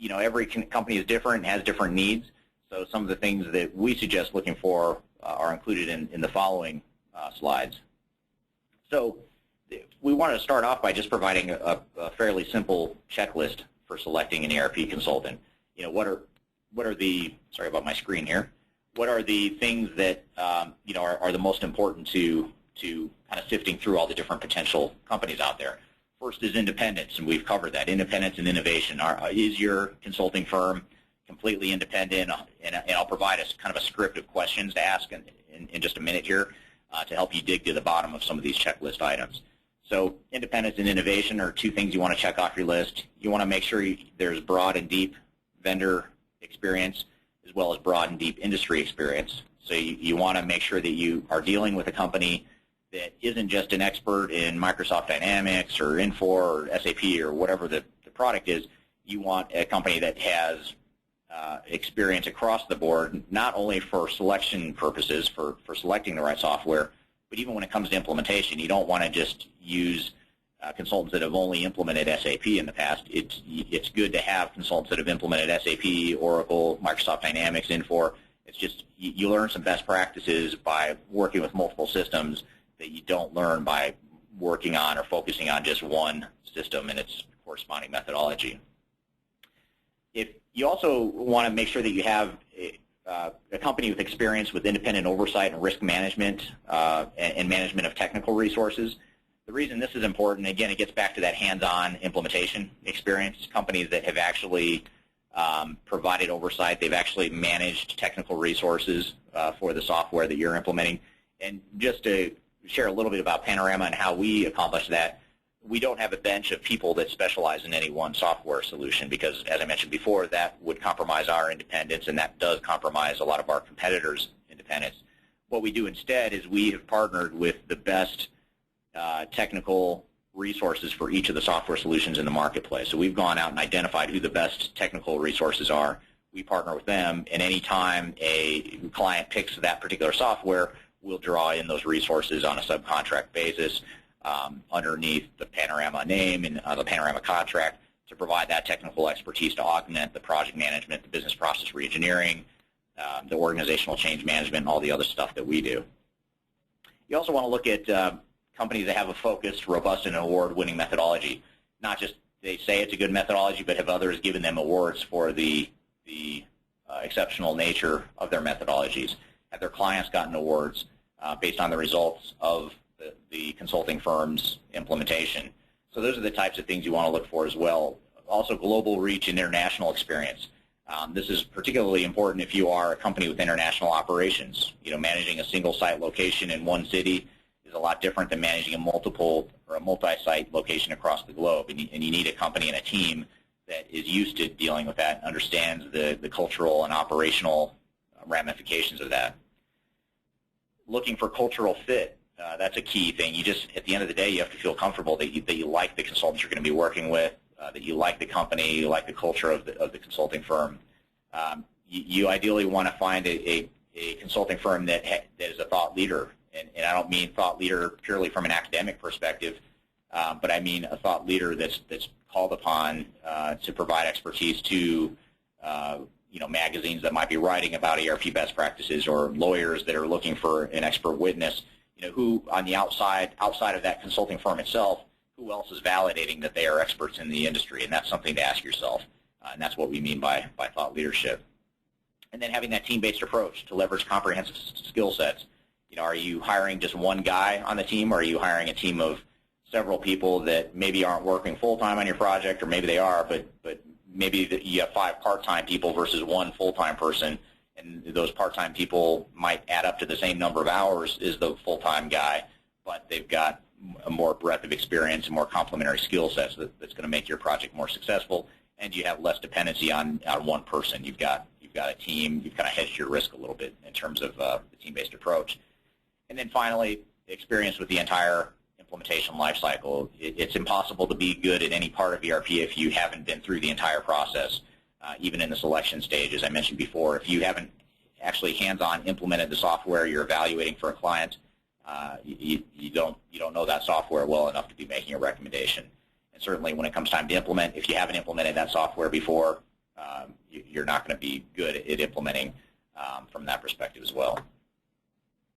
every company is different and has different needs. So some of the things that we suggest looking for are included in the following slides. So we wanted to start off by just providing a fairly simple checklist for selecting an ERP consultant. What are the, sorry about my screen here, what are the things that are the most important to kind of sifting through all the different potential companies out there? First is independence, and we've covered that. Independence and innovation. Is your consulting firm completely independent? And I'll provide kind of a script of questions to ask in just a minute here to help you dig to the bottom of some of these checklist items. So independence and innovation are two things you want to check off your list. You want to make sure there's broad and deep vendor experience as well as broad and deep industry experience. So you want to make sure that you are dealing with a company that isn't just an expert in Microsoft Dynamics or Infor or SAP or whatever the product is. You want a company that has experience across the board, not only for selection purposes, for selecting the right software, but even when it comes to implementation. You don't want to just use consultants that have only implemented SAP in the past. It's good to have consultants that have implemented SAP, Oracle, Microsoft Dynamics, Infor. It's just you learn some best practices by working with multiple systems that you don't learn by working on or focusing on just one system and its corresponding methodology. If you also want to make sure that you have a company with experience with independent oversight and risk management and management of technical resources. The reason this is important, again, it gets back to that hands-on implementation experience. Companies that have actually provided oversight, they've actually managed technical resources for the software that you're implementing. And just to share a little bit about Panorama and how we accomplish that, we don't have a bench of people that specialize in any one software solution because, as I mentioned before, that would compromise our independence, and that does compromise a lot of our competitors' independence. What we do instead is we have partnered with the best technical resources for each of the software solutions in the marketplace. So we've gone out and identified who the best technical resources are. We partner with them, and any time a client picks that particular software, we'll draw in those resources on a subcontract basis underneath the Panorama name and the Panorama contract to provide that technical expertise to augment the project management, the business process reengineering, the organizational change management, and all the other stuff that we do. You also want to look at companies that have a focused, robust, and award-winning methodology. Not just they say it's a good methodology, but have others given them awards for the exceptional nature of their methodologies. Have their clients gotten awards based on the results of the consulting firm's implementation? So those are the types of things you want to look for as well. Also, global reach and international experience. This is particularly important if you are a company with international operations. Managing a single site location in one city is a lot different than managing a multi-site location across the globe. And you need a company and a team that is used to dealing with that and understands the cultural and operational ramifications of that. Looking for cultural fit. That's a key thing. At the end of the day, you have to feel comfortable that you like the consultants you're going to be working with, that you like the company, you like the culture of the consulting firm. You ideally want to find a consulting firm that is a thought leader, and I don't mean thought leader purely from an academic perspective, but I mean a thought leader that's called upon to provide expertise to magazines that might be writing about ERP best practices, or lawyers that are looking for an expert witness. Who on the outside of that consulting firm itself, who else is validating that they are experts in the industry? And that's something to ask yourself, and that's what we mean by thought leadership. And then having that team-based approach to leverage comprehensive skill sets. Are you hiring just one guy on the team, or are you hiring a team of several people that maybe aren't working full-time on your project, or maybe they are, but maybe you have 5 part-time people versus 1 full-time person, and those part-time people might add up to the same number of hours as the full-time guy, but they've got a more breadth of experience and more complementary skill sets that's going to make your project more successful, and you have less dependency on one person. You've got a team. You've kind of hedged your risk a little bit in terms of the team-based approach. And then finally, experience with the entire implementation lifecycle. It's impossible to be good at any part of ERP if you haven't been through the entire process. Even in the selection stage, as I mentioned before, if you haven't actually hands-on implemented the software you're evaluating for a client, you don't know that software well enough to be making a recommendation. And certainly when it comes time to implement, if you haven't implemented that software before, you're not going to be good at implementing from that perspective as well.